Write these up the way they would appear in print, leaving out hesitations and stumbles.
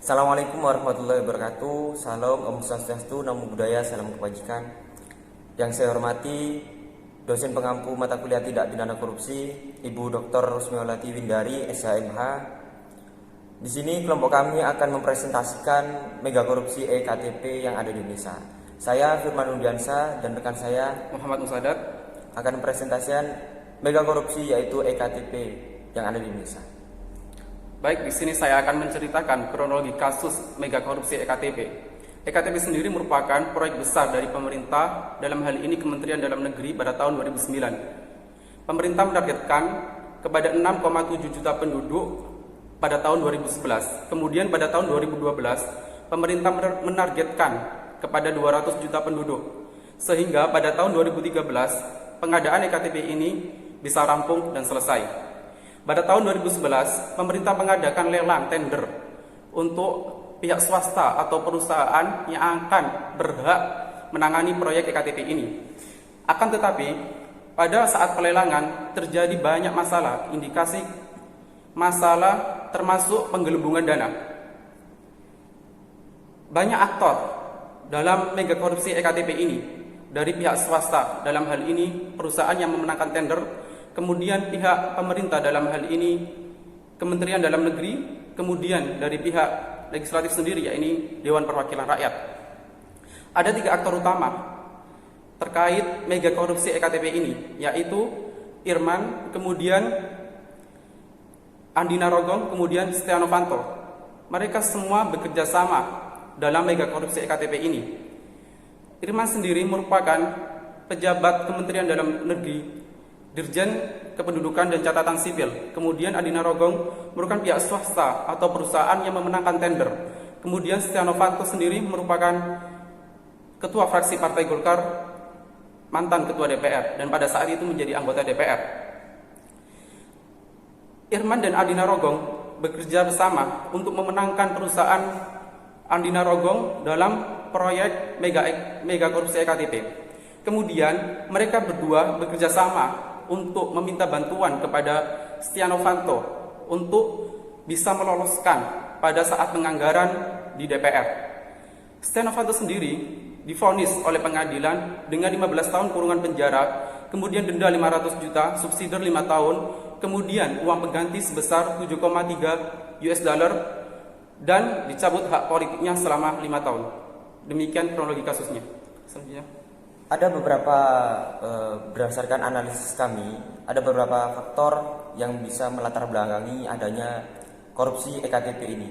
Assalamualaikum warahmatullahi wabarakatuh. Salam Om Swastiastu, Namo Buddhaya, salam kebajikan. Yang saya hormati dosen pengampu mata kuliah tidak pidana korupsi, Ibu Dr. Rusmiolati Windari, SHMH. Di sini kelompok kami akan mempresentasikan mega korupsi EKTP yang ada di Indonesia. Saya Firman Undiansa dan rekan saya Muhammad Musadat akan mempresentasikan mega korupsi yaitu EKTP yang ada di Indonesia. Baik, di sini saya akan menceritakan kronologi kasus mega korupsi EKTP. EKTP sendiri merupakan proyek besar dari pemerintah, dalam hal ini Kementerian Dalam Negeri pada tahun 2009. Pemerintah menargetkan kepada 6,7 juta penduduk pada tahun 2011. Kemudian pada tahun 2012, pemerintah menargetkan kepada 200 juta penduduk. Sehingga pada tahun 2013, pengadaan EKTP ini bisa rampung dan selesai. Pada tahun 2011, pemerintah mengadakan lelang tender untuk pihak swasta atau perusahaan yang akan berhak menangani proyek EKTP ini. Akan tetapi, pada saat pelelangan terjadi banyak masalah, indikasi masalah termasuk penggelembungan dana. Banyak aktor dalam mega korupsi EKTP ini, dari pihak swasta, dalam hal ini perusahaan yang memenangkan tender, kemudian pihak pemerintah dalam hal ini Kementerian Dalam Negeri, kemudian dari pihak legislatif sendiri, yaitu Dewan Perwakilan Rakyat. Ada 3 aktor utama terkait mega korupsi EKTP ini, yaitu Irman, kemudian Andi Narogong, kemudian Setia Novanto. Mereka semua bekerja sama dalam mega korupsi EKTP ini. Irman sendiri merupakan pejabat Kementerian Dalam Negeri, Dirjen Kependudukan dan Catatan Sipil. Kemudian Andi Narogong merupakan pihak swasta atau perusahaan yang memenangkan tender. Kemudian Setia Novanto sendiri merupakan ketua fraksi Partai Golkar, mantan ketua DPR, dan pada saat itu menjadi anggota DPR. Irman dan Andi Narogong bekerja bersama untuk memenangkan perusahaan Andi Narogong dalam proyek mega korupsi EKTP. Kemudian mereka berdua bekerja sama untuk meminta bantuan kepada Setia Novanto untuk bisa meloloskan pada saat penganggaran di DPR. Setia Novanto sendiri divonis oleh pengadilan dengan 15 tahun kurungan penjara, kemudian denda 500 juta, subsidi 5 tahun, kemudian uang pengganti sebesar 7,3 US dollar dan dicabut hak politiknya selama 5 tahun. Demikian kronologi kasusnya. Selanjutnya. Ada beberapa berdasarkan analisis kami, ada beberapa faktor yang bisa melatar belakangi adanya korupsi EKTP ini.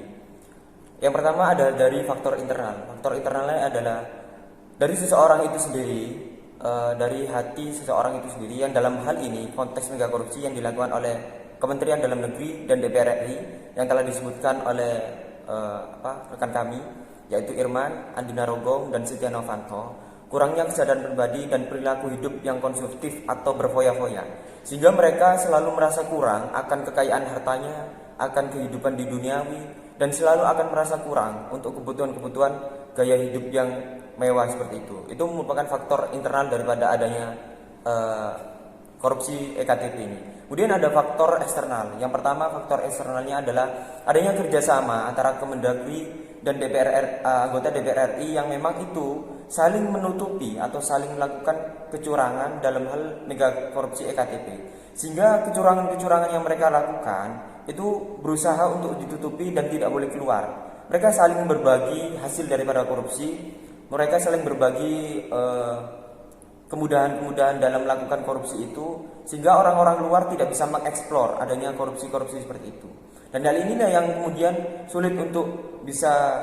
Yang pertama ada dari faktor internal. Faktor internalnya adalah dari seseorang itu sendiri, dari hati seseorang itu sendiri, yang dalam hal ini konteks mega korupsi yang dilakukan oleh Kementerian Dalam Negeri dan DPR RI yang telah disebutkan oleh rekan kami, yaitu Irman, Andi Narogong, dan Setia Novanto. Kurangnya kesadaran pribadi dan perilaku hidup yang konsumtif atau berfoya-foya, sehingga mereka selalu merasa kurang akan kekayaan hartanya, akan kehidupan di duniawi, dan selalu akan merasa kurang untuk kebutuhan-kebutuhan gaya hidup yang mewah seperti itu. Itu merupakan faktor internal daripada adanya korupsi EKTP ini. Kemudian ada faktor eksternal. Yang pertama, faktor eksternalnya adalah adanya kerjasama antara Kemendagri dan anggota DPR RI yang memang itu saling menutupi atau saling melakukan kecurangan dalam hal mega korupsi EKTP, sehingga kecurangan-kecurangan yang mereka lakukan itu berusaha untuk ditutupi dan tidak boleh keluar. Mereka saling berbagi hasil daripada korupsi, mereka saling berbagi kemudahan-kemudahan dalam melakukan korupsi itu, sehingga orang-orang luar tidak bisa mengeksplor adanya korupsi-korupsi seperti itu. Dan hal inilah yang kemudian sulit untuk bisa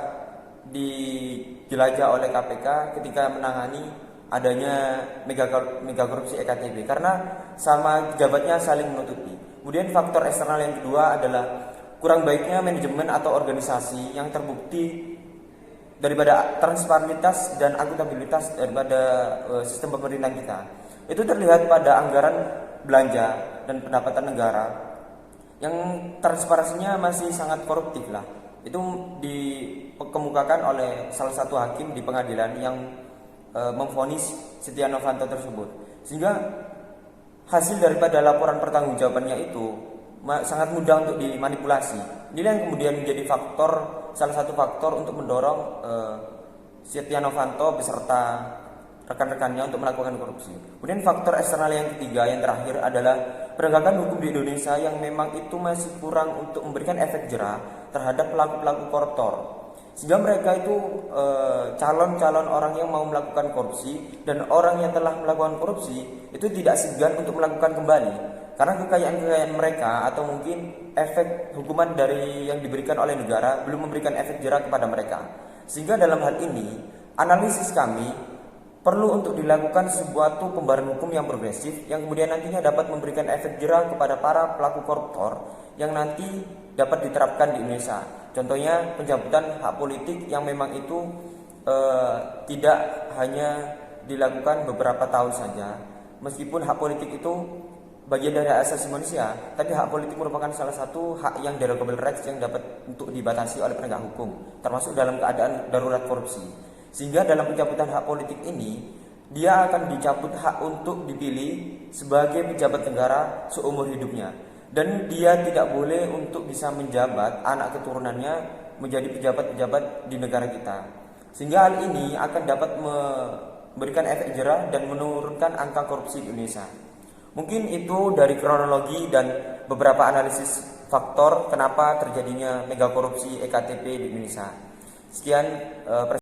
dijelajah oleh KPK ketika menangani adanya mega korupsi EKTP, karena sama jabatnya saling menutupi. Kemudian faktor eksternal yang kedua adalah kurang baiknya manajemen atau organisasi yang terbukti daripada transparanitas dan akuntabilitas daripada sistem pemerintahan kita. Itu terlihat pada anggaran belanja dan pendapatan negara yang transparansinya masih sangat koruptif lah. Itu dikemukakan oleh salah satu hakim di pengadilan yang memvonis Setia Novanto tersebut. Sehingga hasil daripada laporan pertanggungjawabannya itu sangat mudah untuk dimanipulasi. Inilah yang kemudian menjadi salah satu faktor untuk mendorong Setia Novanto beserta rekan-rekannya untuk melakukan korupsi. Kemudian faktor eksternal yang ketiga, yang terakhir adalah penegakan hukum di Indonesia yang memang itu masih kurang untuk memberikan efek jera terhadap pelaku-pelaku koruptor. Sehingga mereka itu calon-calon orang yang mau melakukan korupsi dan orang yang telah melakukan korupsi itu tidak segan untuk melakukan kembali. Karena kekayaan-kekayaan mereka atau mungkin efek hukuman dari yang diberikan oleh negara belum memberikan efek jera kepada mereka. Sehingga dalam hal ini, analisis kami perlu untuk dilakukan sebuah pembaruan hukum yang progresif yang kemudian nantinya dapat memberikan efek jera kepada para pelaku koruptor yang nanti dapat diterapkan di Indonesia. Contohnya pencabutan hak politik yang memang itu tidak hanya dilakukan beberapa tahun saja. Meskipun hak politik itu bagian dari hak asasi manusia, tapi hak politik merupakan salah satu hak yang derogable rights yang dapat untuk dibatasi oleh penegak hukum, termasuk dalam keadaan darurat korupsi. Sehingga dalam pencabutan hak politik ini, dia akan dicabut hak untuk dipilih sebagai pejabat negara seumur hidupnya. Dan dia tidak boleh untuk bisa menjabat anak keturunannya menjadi pejabat-pejabat di negara kita. Sehingga hal ini akan dapat memberikan efek jera dan menurunkan angka korupsi di Indonesia. Mungkin itu dari kronologi dan beberapa analisis faktor kenapa terjadinya mega korupsi EKTP di Indonesia. Sekian